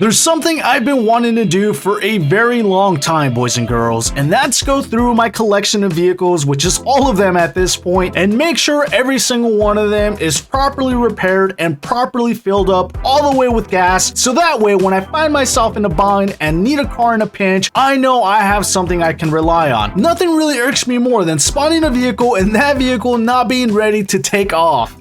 There's something I've been wanting to do for a very long time, boys and girls, and that's go through my collection of vehicles, which is all of them at this point, and make sure every single one of them is properly repaired and properly filled up all the way with gas, so that way when I find myself in a bind and need a car in a pinch, I know I have something I can rely on. Nothing really irks me more than spotting a vehicle and that vehicle not being ready to take off.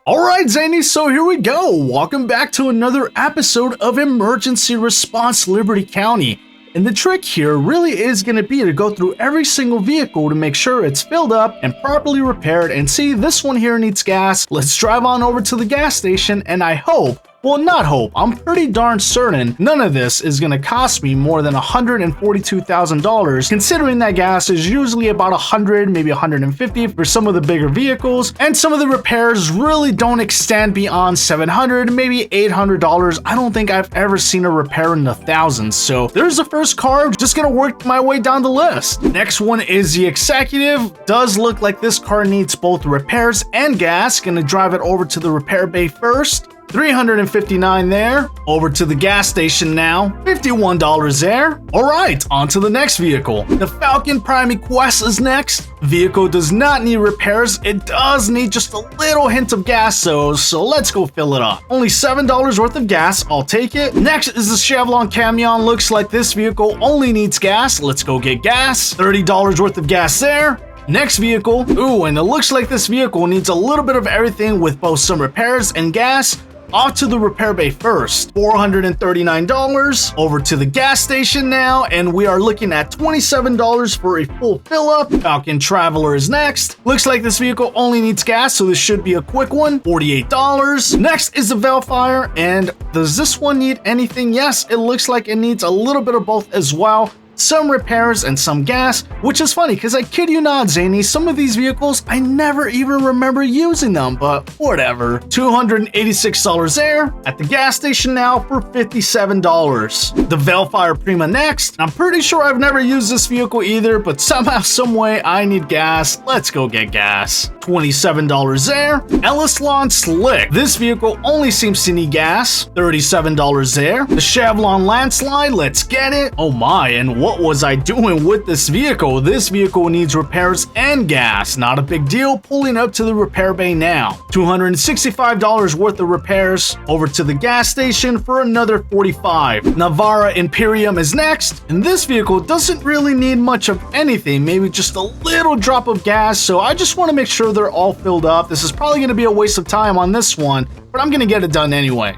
Alright Zany, so here we go. Welcome back to another episode of Emergency Response Liberty County. And the trick here really is going to be to go through every single vehicle to make sure it's filled up and properly repaired. And see, this one here needs gas. Let's drive on over to the gas station and I hope, well, not hope, I'm pretty darn certain none of this is going to cost me more than $142,000, considering that gas is usually about $100, maybe $150 for some of the bigger vehicles, and some of the repairs really don't extend beyond $700, maybe $800. I don't think I've ever seen a repair in the thousands, so there's the first car. Just going to work my way down the list. Next one is the Executive. Does look like this car needs both repairs and gas. Going to drive it over to the repair bay first. $359 there. Over to the gas station now. $51 there. Alright, on to the next vehicle. The Falcon Prime Quest is next. Vehicle does not need repairs. It does need just a little hint of gas though, so let's go fill it up. Only $7 worth of gas, I'll take it. Next is the Chevron Camion. Looks like this vehicle only needs gas. Let's go get gas. $30 worth of gas there. Next vehicle. Ooh, and it looks like this vehicle needs a little bit of everything with both some repairs and gas. Off to the repair bay first. $439. Over to the gas station now, and we are looking at $27 for a full fill up. Falcon Traveler is next. Looks like this vehicle only needs gas, so this should be a quick one. $48. Next is the Velfire, and does this one need anything? Yes, it looks like it needs a little bit of both as well. Some repairs and some gas, which is funny because I kid you not, Zany, some of these vehicles I never even remember using them, but whatever. $286 there. At the gas station now for $57. The Velfire Prima next. I'm pretty sure I've never used this vehicle either, but somehow, some way I need gas. Let's go get gas. $27 there. Ellis Lawn Slick. This vehicle only seems to need gas. $37 there. The Chevron Landslide, let's get it. Oh my, and what was I doing with this vehicle? This vehicle needs repairs and gas. Not a big deal. Pulling up to the repair bay now. $265 worth of repairs. Over to the gas station for another $45. Navara Imperium is next, and this vehicle doesn't really need much of anything, maybe just a little drop of gas, so I just want to make sure they're all filled up. This is probably going to be a waste of time on this one, but I'm going to get it done anyway.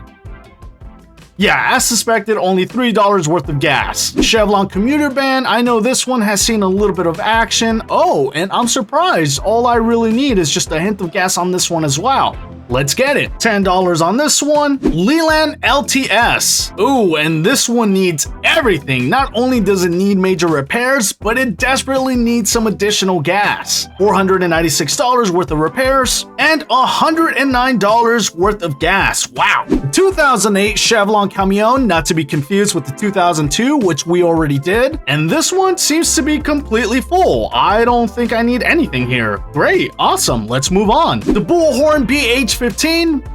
Yeah, as suspected, only $3 worth of gas. Chevron Commuter Van, I know this one has seen a little bit of action. Oh, and I'm surprised. All I really need is just a hint of gas on this one as well. Let's get it. $10 on this one. Leland LTS. Ooh, and this one needs everything. Not only does it need major repairs, but it desperately needs some additional gas. $496 worth of repairs and $109 worth of gas. Wow. The 2008 Chevron Camion, not to be confused with the 2002, which we already did. And this one seems to be completely full. I don't think I need anything here. Great. Awesome. Let's move on. The Bullhorn BH15,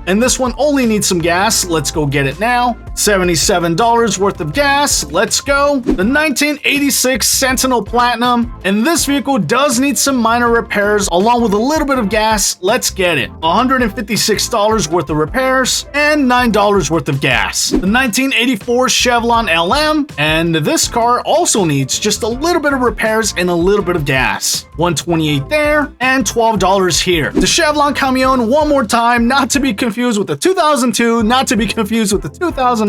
and this one only needs some gas. Let's go get it now. $77 worth of gas. Let's go. The 1986 Sentinel Platinum, and this vehicle does need some minor repairs along with a little bit of gas. Let's get it. $156 worth of repairs and $9 worth of gas. The 1984 Chevron LM, and this car also needs just a little bit of repairs and a little bit of gas. $128 there and $12 here. The Chevron Camion, one more time, not to be confused with the 2002, not to be confused with the 2008.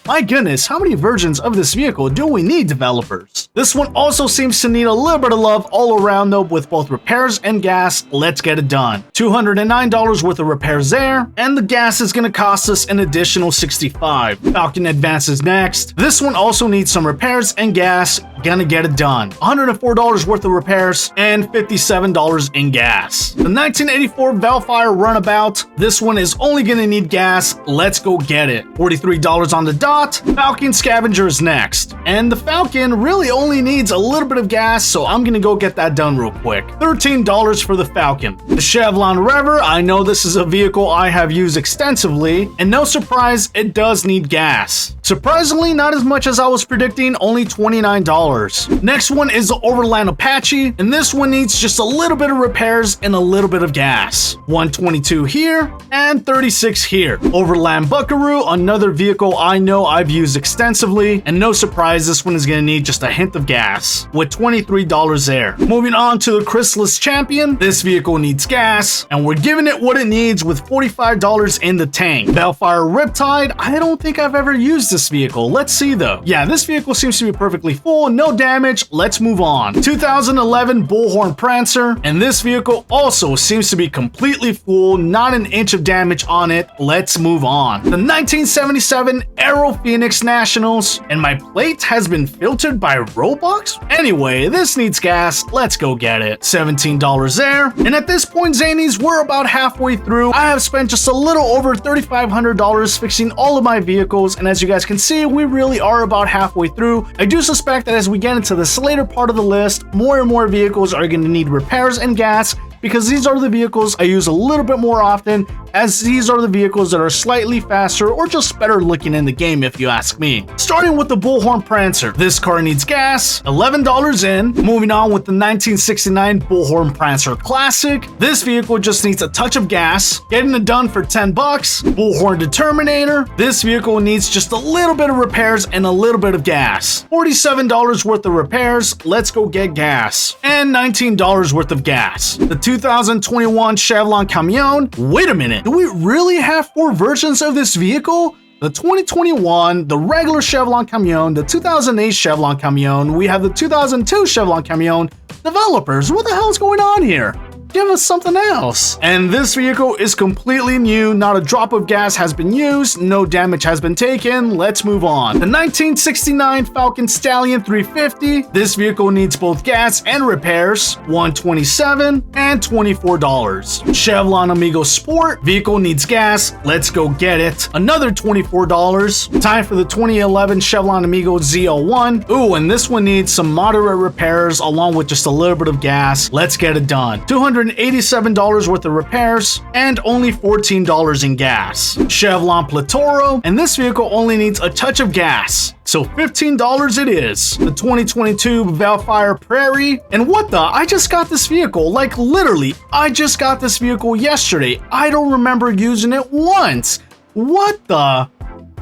My goodness, how many versions of this vehicle do we need, developers? This one also seems to need a little bit of love all around though, with both repairs and gas. Let's get it done. $209 worth of repairs there, and the gas is going to cost us an additional $65. Falcon Advance is next. This one also needs some repairs and gas. gonna get it done. $104 worth of repairs and $57 in gas. The 1984 Valfire Runabout, this one is only gonna need gas. Let's go get it. $43 on the dot. Falcon Scavenger is next. And the Falcon really only needs a little bit of gas, so I'm gonna go get that done real quick. $13 for the Falcon. The Chevron Rever, I know this is a vehicle I have used extensively, and no surprise, it does need gas. Surprisingly, not as much as I was predicting, only $29. Next one is the Overland Apache, and this one needs just a little bit of repairs and a little bit of gas. $122 here and $36 here. Overland Buckaroo, another vehicle I know I've used extensively, and no surprise, this one is going to need just a hint of gas, with $23 there. Moving on to the Chrysalis Champion, this vehicle needs gas, and we're giving it what it needs with $45 in the tank. Valfire Riptide, I don't think I've ever used this vehicle. Let's see though. Yeah, this vehicle seems to be perfectly full, no damage. Let's move on. 2011 Bullhorn Prancer, and this vehicle also seems to be completely full, not an inch of damage on it. Let's move on. The 1977 Aero Phoenix Nationals, and my plate has been filtered by Roblox? Anyway, this needs gas. Let's go get it. $17 there. And at this point, Zanies, we're about halfway through. I have spent just a little over $3,500 fixing all of my vehicles, and as you guys can see, we really are about halfway through. I do suspect that as we get into this later part of the list, more and more vehicles are going to need repairs and gas, because these are the vehicles I use a little bit more often, as these are the vehicles that are slightly faster or just better looking in the game if you ask me. Starting with the Bullhorn Prancer, this car needs gas, $11 in. Moving on with the 1969 Bullhorn Prancer Classic, this vehicle just needs a touch of gas, getting it done for $10. Bullhorn Determinator, this vehicle needs just a little bit of repairs and a little bit of gas. $47 worth of repairs, let's go get gas. And $19 worth of gas. The 2021 Chevron Camion, wait a minute, do we really have 4 versions of this vehicle? The 2021, the regular Chevron Camion, the 2008 Chevron Camion, we have the 2002 Chevron Camion. Developers, what the hell is going on here? Give us something else. And this vehicle is completely new. Not a drop of gas has been used. No damage has been taken. Let's move on. The 1969 Falcon Stallion 350. This vehicle needs both gas and repairs. $127 and $24. Chevron Amigo Sport. Vehicle needs gas. Let's go get it. Another $24. Time for the 2011 Chevron Amigo ZL1. Ooh, and this one needs some moderate repairs along with just a little bit of gas. Let's get it done. $287 worth of repairs and only $14 in gas. Chevron Platoro, and this vehicle only needs a touch of gas, so $15 it is. The 2022 Valfire Prairie, and what the? I just got this vehicle, like literally, I just got this vehicle yesterday. I don't remember using it once. What the?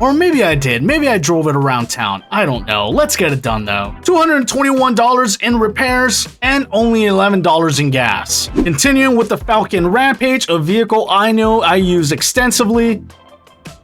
Or maybe I did. Maybe I drove it around town. I don't know. Let's get it done though. $221 in repairs and only $11 in gas. Continuing with the Falcon Rampage, a vehicle I know I use extensively.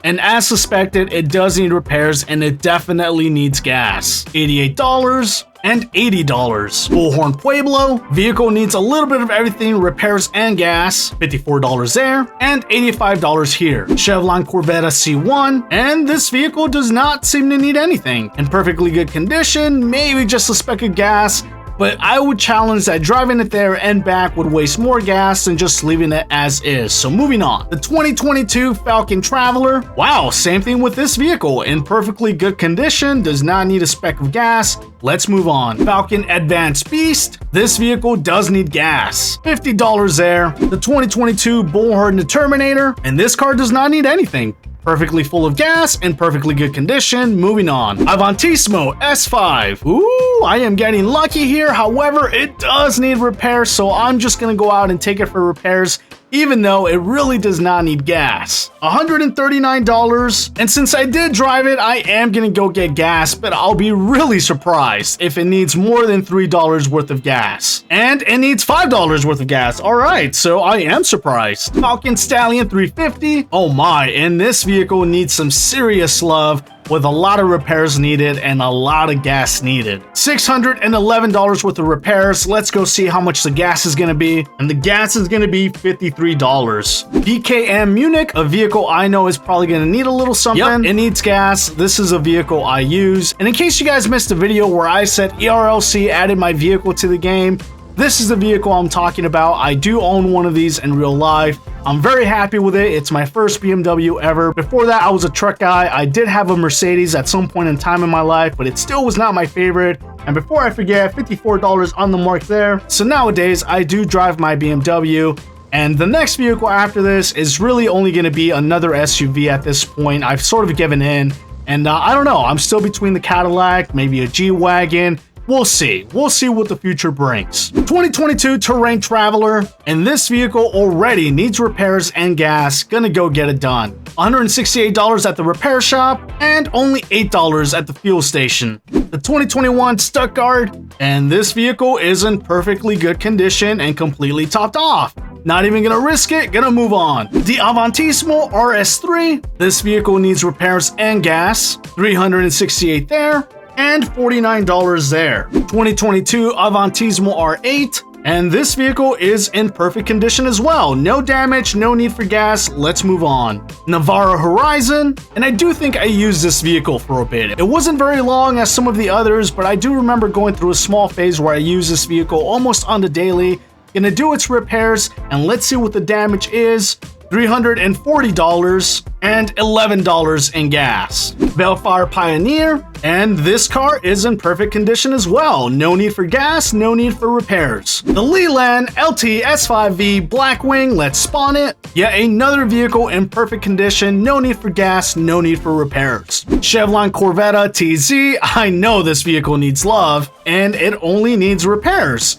And as suspected, it does need repairs and it definitely needs gas. $88 and $80. Bullhorn Pueblo, vehicle needs a little bit of everything, repairs and gas. $54 there and $85 here. Chevron Corvette C1, and this vehicle does not seem to need anything. In perfectly good condition, maybe just a speck of gas, but I would challenge that driving it there and back would waste more gas than just leaving it as is. So moving on. The 2022 Falcon Traveler. Wow, same thing with this vehicle. In perfectly good condition, does not need a speck of gas. Let's move on. Falcon Advanced Beast. This vehicle does need gas. $50 there. The 2022 Bullhorn Determinator, and this car does not need anything. Perfectly full of gas, in perfectly good condition. Moving on. Avantismo S5. Ooh, I am getting lucky here. However, it does need repairs, so I'm just gonna go out and take it for repairs, even though it really does not need gas. $139, and since I did drive it, I am gonna go get gas, but I'll be really surprised if it needs more than $3 worth of gas. And it needs $5 worth of gas. All right, so I am surprised. Falcon Stallion 350. Oh my, and this vehicle needs some serious love. with a lot of repairs needed and a lot of gas needed. $611 worth of repairs. Let's go see how much the gas is going to be. And the gas is going to be $53. BKM Munich, a vehicle I know is probably going to need a little something. Yep, it needs gas. This is a vehicle I use. And in case you guys missed the video where I said ERLC added my vehicle to the game, this is the vehicle I'm talking about. I do own one of these in real life. I'm very happy with it. It's my first BMW ever. Before that, I was a truck guy. I did have a Mercedes at some point in time in my life, but it still was not my favorite. And before I forget, $54 on the mark there. So nowadays, I do drive my BMW. And the next vehicle after this is really only going to be another SUV at this point. I've sort of given in. And I don't know. I'm still between the Cadillac, maybe a G-Wagon. We'll see. We'll see what the future brings. 2022 Terrain Traveler, and this vehicle already needs repairs and gas. Gonna go get it done. $168 at the repair shop and only $8 at the fuel station. The 2021 Stuttgart, and this vehicle is in perfectly good condition and completely topped off. Not even gonna risk it, gonna move on. The Avantissimo RS3, this vehicle needs repairs and gas. $368 there. And $49 there. 2022 Avantissimo R8, and this vehicle is in perfect condition as well. No damage, no need for gas. Let's move on. Navara Horizon, and I do think I used this vehicle for a bit. It wasn't very long as some of the others, but I do remember going through a small phase where I used this vehicle almost on the daily. Gonna do its repairs, and let's see what the damage is. $340 and $11 in gas. Belfire Pioneer, and this car is in perfect condition as well. No need for gas, no need for repairs. The Leland LT S5V Blackwing, let's spawn it. Yet another vehicle in perfect condition, no need for gas, no need for repairs. Chevron Corvette TZ, I know this vehicle needs love, and it only needs repairs.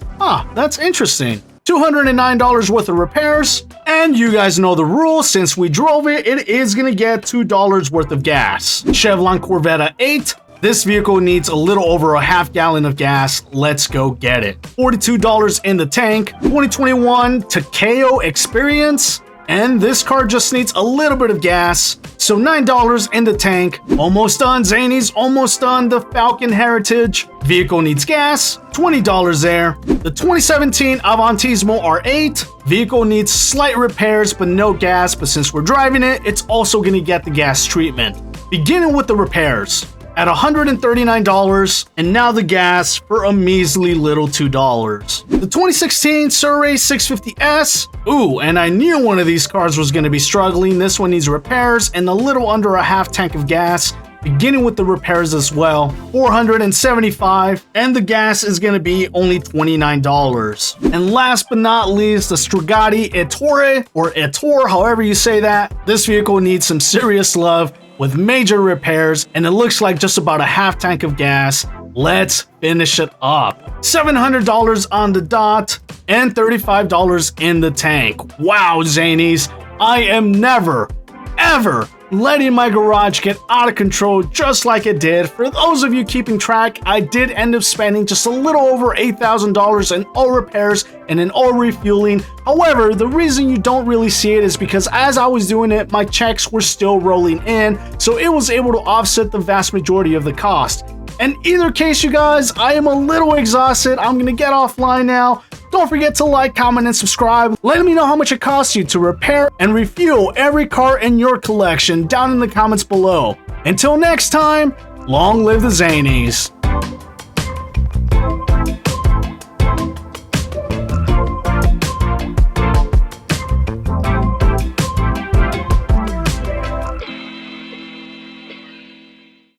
That's interesting. $209 worth of repairs, and you guys know the rule. Since we drove it, it is gonna get $2 worth of gas. Chevron Corvette 8, this vehicle needs a little over a half gallon of gas. Let's go get it. $42 in the tank. 2021 Takeo Experience, and this car just needs a little bit of gas, so $9 in the tank. Almost done. Zany's almost done. The Falcon Heritage vehicle needs gas, $20 there. The 2017 Avantissimo R8 vehicle needs slight repairs but no gas, but since we're driving it, it's also going to get the gas treatment. Beginning with the repairs at $139, and now the gas for a measly little $2. The 2016 Surrey 650S, ooh, and I knew one of these cars was going to be struggling. This one needs repairs and a little under a half tank of gas, beginning with the repairs as well. $475, and the gas is going to be only $29. And last but not least, the Strugati Ettore, or Ettore, however you say that. This vehicle needs some serious love with major repairs, and it looks like just about a half tank of gas. Let's finish it up. $700 on the dot and $35 in the tank. Wow, Zanies, I am never, ever letting my garage get out of control just like it did. For those of you keeping track, I did end up spending just a little over $8,000 in all repairs and in all refueling. However, the reason you don't really see it is because as I was doing it, my checks were still rolling in, so it was able to offset the vast majority of the cost. In either case, you guys, I am a little exhausted. I'm gonna get offline now. Don't forget to like, comment, and subscribe. Let me know how much it costs you to repair and refuel every car in your collection down in the comments below. Until next time, long live the Zanies.